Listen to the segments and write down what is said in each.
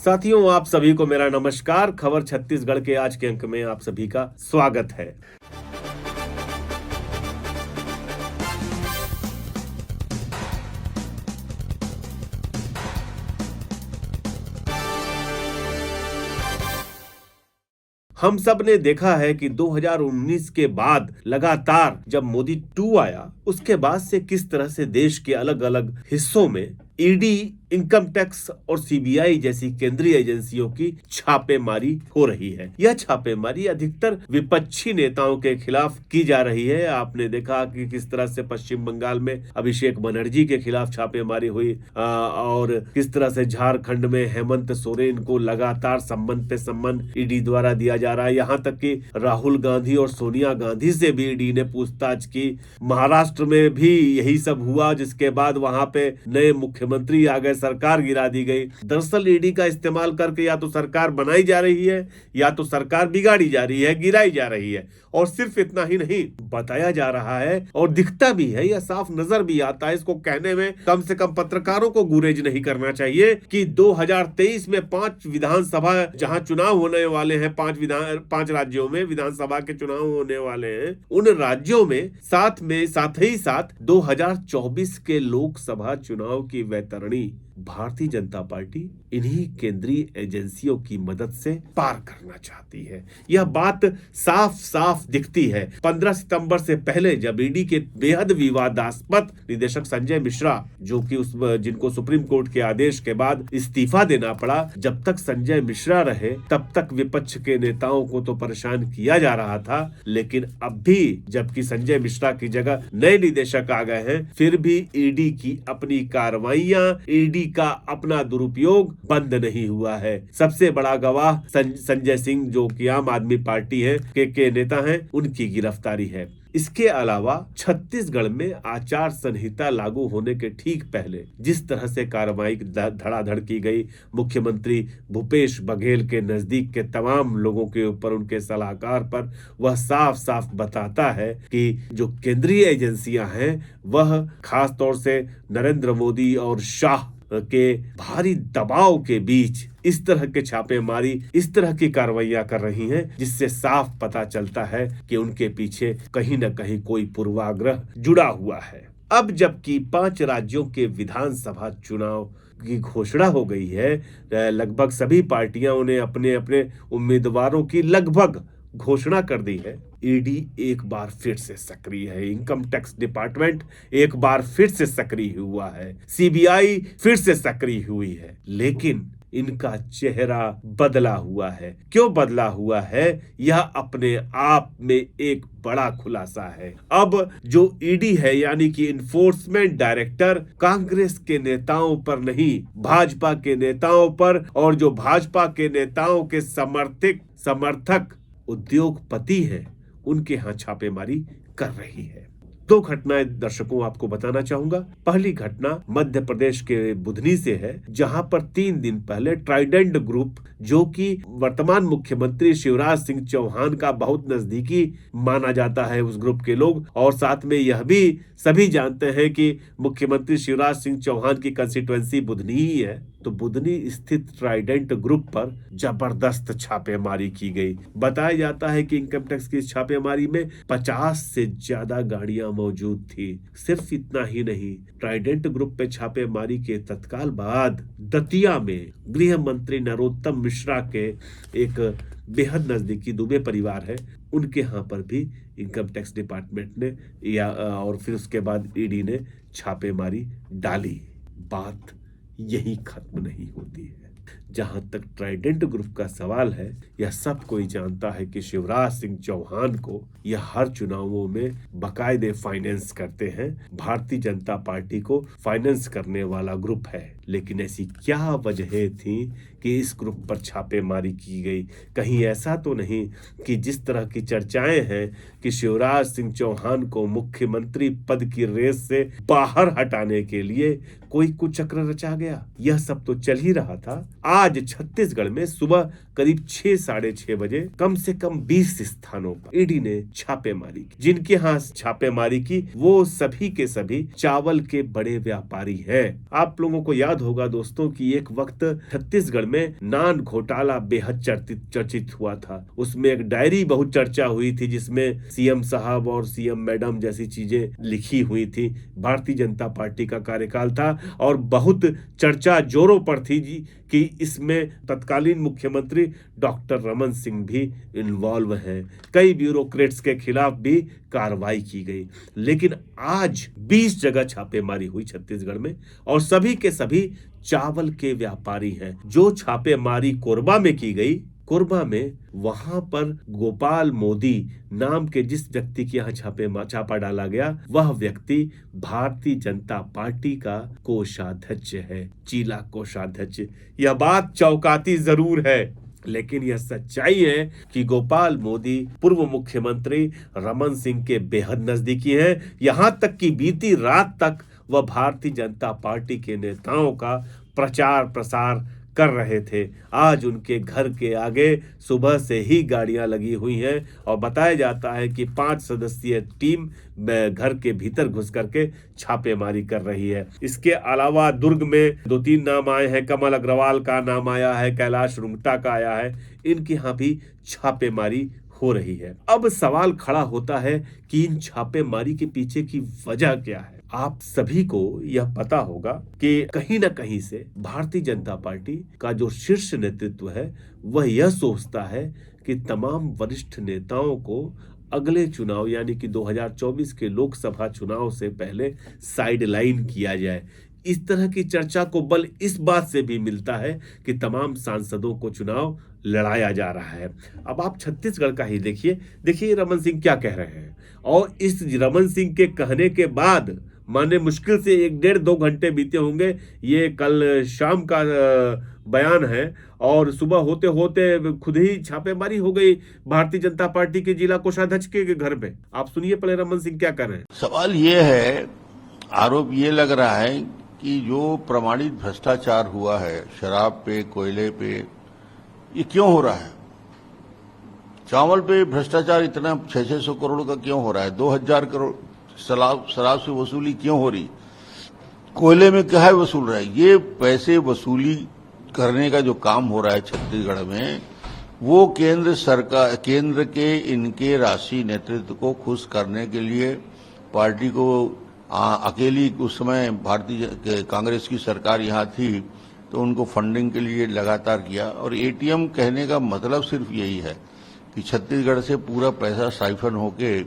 साथियों, आप सभी को मेरा नमस्कार। खबर छत्तीसगढ़ के आज के अंक में आप सभी का स्वागत है। हम सब ने देखा है कि 2019 के बाद लगातार जब मोदी 2 आया, उसके बाद से किस तरह से देश के अलग अलग हिस्सों में ईडी, इनकम टैक्स और सीबीआई जैसी केंद्रीय एजेंसियों की छापेमारी हो रही है। यह छापेमारी अधिकतर विपक्षी नेताओं के खिलाफ की जा रही है। आपने देखा कि किस तरह से पश्चिम बंगाल में अभिषेक बनर्जी के खिलाफ छापेमारी हुई और किस तरह से झारखंड में हेमंत सोरेन को लगातार सम्मन पे सम्मन ईडी द्वारा दिया जा रहा है। यहाँ तक कि राहुल गांधी और सोनिया गांधी से भी ईडी ने पूछताछ की। महाराष्ट्र में भी यही सब हुआ, जिसके बाद वहां पे नए मुख्यमंत्री आ गए, सरकार गिरा दी गई। दरअसल ईडी का इस्तेमाल करके या तो सरकार बनाई जा रही है या तो सरकार बिगाड़ी जा रही है, गिराई जा रही है। और सिर्फ इतना ही नहीं, बताया जा रहा है और दिखता भी है, यह साफ नजर भी आता है। इसको कहने में कम से कम पत्रकारों को गुरेज नहीं करना चाहिए कि 2023 में 5 विधानसभा जहां चुनाव होने वाले हैं, 5 राज्यों में विधानसभा के चुनाव होने वाले हैं, उन राज्यों में साथ ही साथ 2024 के लोकसभा चुनाव की वैतरणी भारतीय जनता पार्टी इन्हीं केंद्रीय एजेंसियों की मदद से पार करना चाहती है। यह बात साफ साफ दिखती है। 15 सितंबर से पहले जब ईडी के बेहद विवादास्पद निदेशक संजय मिश्रा, जो कि जिनको सुप्रीम कोर्ट के आदेश के बाद इस्तीफा देना पड़ा, जब तक संजय मिश्रा रहे तब तक विपक्ष के नेताओं को तो परेशान किया जा रहा था। लेकिन अब भी जबकि संजय मिश्रा की जगह नए निदेशक आ गए हैं, फिर भी ईडी की अपनी कार्रवाइयां, ईडी का अपना दुरुपयोग बंद नहीं हुआ है। सबसे बड़ा गवाह संजय सिंह, जो कि आम आदमी पार्टी है के नेता हैं, उनकी गिरफ्तारी है। इसके अलावा छत्तीसगढ़ में आचार संहिता लागू होने के ठीक पहले जिस तरह से कार्रवाई धड़ाधड़ की गई, मुख्यमंत्री भूपेश बघेल के नजदीक के तमाम लोगों के ऊपर, उनके सलाहकार पर, वह साफ साफ बताता है कि जो केंद्रीय एजेंसियां हैं वह खास तौर से नरेंद्र मोदी और शाह के भारी दबाव के बीच इस तरह के छापेमारी, इस तरह की कार्रवाइयां कर रही हैं, जिससे साफ पता चलता है कि उनके पीछे कहीं न कहीं कोई पूर्वाग्रह जुड़ा हुआ है। अब जबकि 5 राज्यों के विधानसभा चुनाव की घोषणा हो गई है, लगभग सभी पार्टियों ने अपने अपने उम्मीदवारों की लगभग घोषणा कर दी है। ईडी एक बार फिर से सक्रिय है, इनकम टैक्स डिपार्टमेंट एक बार फिर से सक्रिय हुआ है, सीबीआई फिर से सक्रिय हुई है, लेकिन इनका चेहरा बदला हुआ है। क्यों बदला हुआ है, यह अपने आप में एक बड़ा खुलासा है। अब जो ईडी है, यानी कि इन्फोर्समेंट डायरेक्टर, कांग्रेस के नेताओं पर नहीं, भाजपा के नेताओं पर और जो भाजपा के नेताओं के समर्थक उद्योगपति हैं, उनके यहाँ छापेमारी कर रही है। 2 घटनाएं दर्शकों आपको बताना चाहूंगा। पहली घटना मध्य प्रदेश के बुधनी से है, जहां पर 3 दिन पहले ट्राइडेंट ग्रुप, जो कि वर्तमान मुख्यमंत्री शिवराज सिंह चौहान का बहुत नजदीकी माना जाता है, उस ग्रुप के लोग, और साथ में यह भी सभी जानते हैं कि मुख्यमंत्री शिवराज सिंह चौहान की कंस्टिट्यूएंसी बुधनी ही है, तो बुधनी स्थित ट्राइडेंट ग्रुप पर जबरदस्त छापेमारी की गई। बताया जाता है कि इनकम टैक्स की छापेमारी में 50 से ज्यादा गाड़ियां मौजूद थी। सिर्फ इतना ही नहीं, ट्राइडेंट ग्रुप पे छापेमारी के तत्काल बाद दतिया में गृह मंत्री नरोत्तम मिश्रा के एक बेहद नजदीकी दुबे परिवार है, उनके यहाँ पर भी इनकम टैक्स डिपार्टमेंट ने और फिर उसके बाद ईडी ने छापेमारी डाली। बात यही खत्म नहीं होती है। जहां तक ट्राइडेंट ग्रुप का सवाल है, यह सब कोई जानता है कि शिवराज सिंह चौहान को यह हर चुनावों में बाकायदे फाइनेंस करते हैं। भारतीय जनता पार्टी को फाइनेंस करने वाला ग्रुप है। लेकिन ऐसी क्या वजहें थी कि इस ग्रुप पर छापेमारी की गई? कहीं ऐसा तो नहीं कि जिस तरह की चर्चाएं हैं कि शिवराज सिंह चौहान को मुख्यमंत्री पद की रेस से बाहर हटाने के लिए कोई कुचक्र रचा गया? यह सब तो चल ही रहा था। आज छत्तीसगढ़ में सुबह करीब 6, साढ़े 6 बजे कम से कम 20 स्थानों पर ईडी ने छापेमारी की। जिनके यहाँ छापेमारी की वो सभी के सभी चावल के बड़े व्यापारी हैं। आप लोगों को याद याद होगा दोस्तों कि एक वक्त छत्तीसगढ़ में नान घोटाला बेहद चर्चित हुआ था। उसमें एक डायरी बहुत चर्चा हुई थी जिसमें सीएम साहब और सीएम मैडम जैसी चीजें लिखी हुई थी। भारतीय जनता पार्टी का कार्यकाल था और बहुत चर्चा जोरों पर थी जी कि इसमें तत्कालीन मुख्यमंत्री डॉक्टर रमन सिंह भी इन्वॉल्व हैं। कई ब्यूरोक्रेट्स के खिलाफ भी कार्रवाई की गई। लेकिन आज 20 जगह छापेमारी हुई छत्तीसगढ़ में और सभी के सभी चावल के व्यापारी हैं। जो छापेमारी कोरबा में की गई, कोरबा में वहां पर गोपाल मोदी नाम के जिस व्यक्ति के यहाँ छापा डाला गया, वह व्यक्ति भारतीय जनता पार्टी का कोषाध्यक्ष है, जिला कोषाध्यक्ष। यह बात चौंकाती जरूर है, लेकिन यह सच्चाई है कि गोपाल मोदी पूर्व मुख्यमंत्री रमन सिंह के बेहद नजदीकी है। यहां तक कि बीती रात तक वह भारतीय जनता पार्टी के नेताओं का प्रचार प्रसार कर रहे थे। आज उनके घर के आगे सुबह से ही गाड़ियां लगी हुई हैं और बताया जाता है कि 5 सदस्यीय टीम घर के भीतर घुस करके छापेमारी कर रही है। इसके अलावा दुर्ग में 2-3 नाम आए हैं। कमल अग्रवाल का नाम आया है, कैलाश रुंगटा का आया है। इनके यहाँ भी छापेमारी हो रही है। अब सवाल खड़ा होता है कि इन छापेमारी के पीछे की वजह क्या है। आप सभी को यह पता होगा कि कहीं ना कहीं से भारतीय जनता पार्टी का जो शीर्ष नेतृत्व है वह यह सोचता है कि तमाम वरिष्ठ नेताओं को अगले चुनाव यानी कि 2024 के लोकसभा चुनाव से पहले साइडलाइन किया जाए। इस तरह की चर्चा को बल इस बात से भी मिलता है कि तमाम सांसदों को चुनाव लड़ाया जा रहा है। अब आप छत्तीसगढ़ का ही देखिए रमन सिंह क्या कह रहे हैं। और इस रमन सिंह के कहने के बाद माने मुश्किल से 1-1.5-2 घंटे बीते होंगे। ये कल शाम का बयान है और सुबह होते होते खुद ही छापेमारी हो गई भारतीय जनता पार्टी के जिला कोषाध्यक्ष के घर पे। आप सुनिए पहले रमन सिंह क्या कर रहे हैं। सवाल ये है, आरोप ये लग रहा है कि जो प्रमाणित भ्रष्टाचार हुआ है शराब पे, कोयले पे, ये क्यों हो रहा है? चावल पे भ्रष्टाचार इतना 600 करोड़ का क्यों हो रहा है? 2000 करोड़ शराब से वसूली क्यों हो रही? कोयले में क्या है वसूल रहा है? ये पैसे वसूली करने का जो काम हो रहा है छत्तीसगढ़ में, वो केंद्र के इनके राष्ट्रीय नेतृत्व को खुश करने के लिए पार्टी को अकेली उस समय भारतीय कांग्रेस की सरकार यहाँ थी तो उनको फंडिंग के लिए लगातार किया। और एटीएम कहने का मतलब सिर्फ यही है कि छत्तीसगढ़ से पूरा पैसा साइफन होके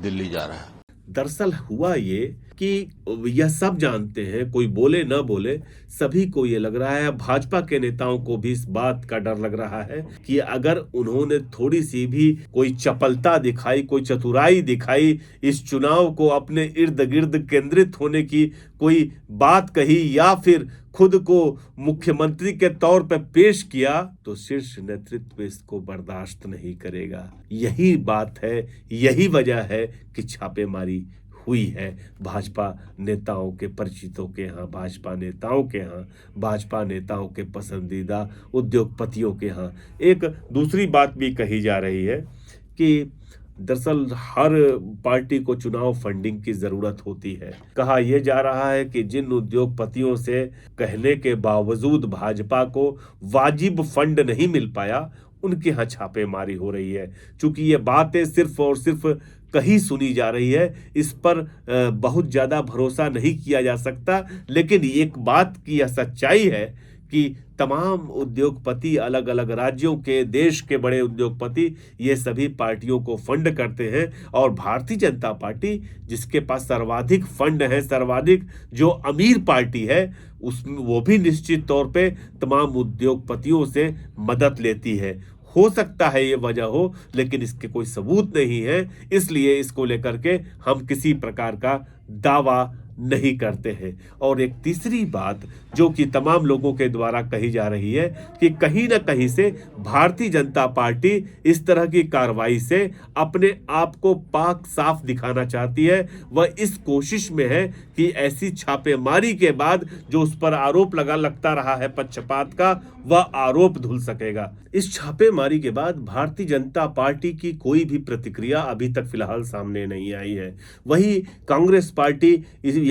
दिल्ली जा रहा है। दरअसल हुआ ये कि यह सब जानते हैं, कोई बोले ना बोले, सभी को ये लग रहा है, भाजपा के नेताओं को भी इस बात का डर लग रहा है कि अगर उन्होंने थोड़ी सी भी कोई चपलता दिखाई, कोई चतुराई दिखाई, इस चुनाव को अपने इर्द गिर्द केंद्रित होने की कोई बात कही या फिर खुद को मुख्यमंत्री के तौर पर पेश किया, तो शीर्ष नेतृत्व इसको बर्दाश्त नहीं करेगा। यही बात है, यही वजह है कि छापेमारी हुई है भाजपा नेताओं के परिचितों के यहाँ, भाजपा नेताओं के यहाँ, भाजपा नेताओं के पसंदीदा उद्योगपतियों के यहाँ। एक दूसरी बात भी कही जा रही है कि दरअसल हर पार्टी को चुनाव फंडिंग की जरूरत होती है। कहा यह जा रहा है कि जिन उद्योगपतियों से कहने के बावजूद भाजपा को वाजिब फंड नहीं मिल पाया, उनके यहाँ छापेमारी हो रही है। चूंकि ये बातें सिर्फ और सिर्फ कहीं सुनी जा रही है, इस पर बहुत ज्यादा भरोसा नहीं किया जा सकता। लेकिन एक बात की यह सच्चाई है कि तमाम उद्योगपति, अलग अलग राज्यों के, देश के बड़े उद्योगपति, ये सभी पार्टियों को फंड करते हैं। और भारतीय जनता पार्टी जिसके पास सर्वाधिक फंड है, सर्वाधिक जो अमीर पार्टी है, उसमें वो भी निश्चित तौर पे तमाम उद्योगपतियों से मदद लेती है। हो सकता है ये वजह हो, लेकिन इसके कोई सबूत नहीं है, इसलिए इसको लेकर के हम किसी प्रकार का दावा नहीं करते हैं। और एक तीसरी बात जो कि तमाम लोगों के द्वारा कही जा रही है कि कहीं ना कहीं से भारतीय जनता पार्टी इस तरह की कार्रवाई से अपने आप को पाक साफ दिखाना चाहती है। वह इस कोशिश में है कि ऐसी छापेमारी के बाद जो उस पर आरोप लगता रहा है पक्षपात का, वह आरोप धुल सकेगा। इस छापेमारी के बाद भारतीय जनता पार्टी की कोई भी प्रतिक्रिया अभी तक फिलहाल सामने नहीं आई है। वही कांग्रेस पार्टी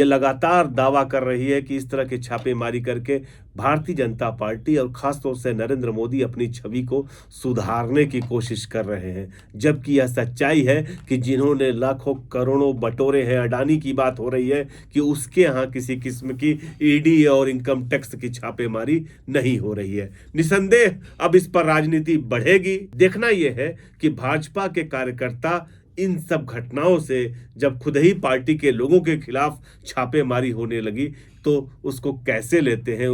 ये लगातार दावा कर रही है कि इस तरह की छापेमारी करके भारतीय जनता पार्टी और खासतौर से नरेंद्र मोदी अपनी छवि को सुधारने की कोशिश कर रहे हैं, जबकि यह सच्चाई है कि जिन्होंने लाखों करोड़ों बटोरे हैं, अडानी की बात हो रही है कि उसके यहाँ किसी किस्म की ईडी और इनकम टैक्स की छापेमारी नहीं हो रही है। निसंदेह अब इस पर राजनीति बढ़ेगी। देखना यह है कि भाजपा के कार्यकर्ता इन सब घटनाओं से जब खुद ही पार्टी के लोगों के खिलाफ छापेमारी होने लगी तो उसको कैसे लेते हैं,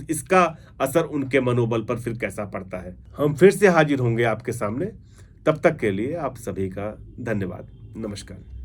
इसका असर उनके मनोबल पर फिर कैसा पड़ता है। हम फिर से हाजिर होंगे आपके सामने, तब तक के लिए आप सभी का धन्यवाद। नमस्कार।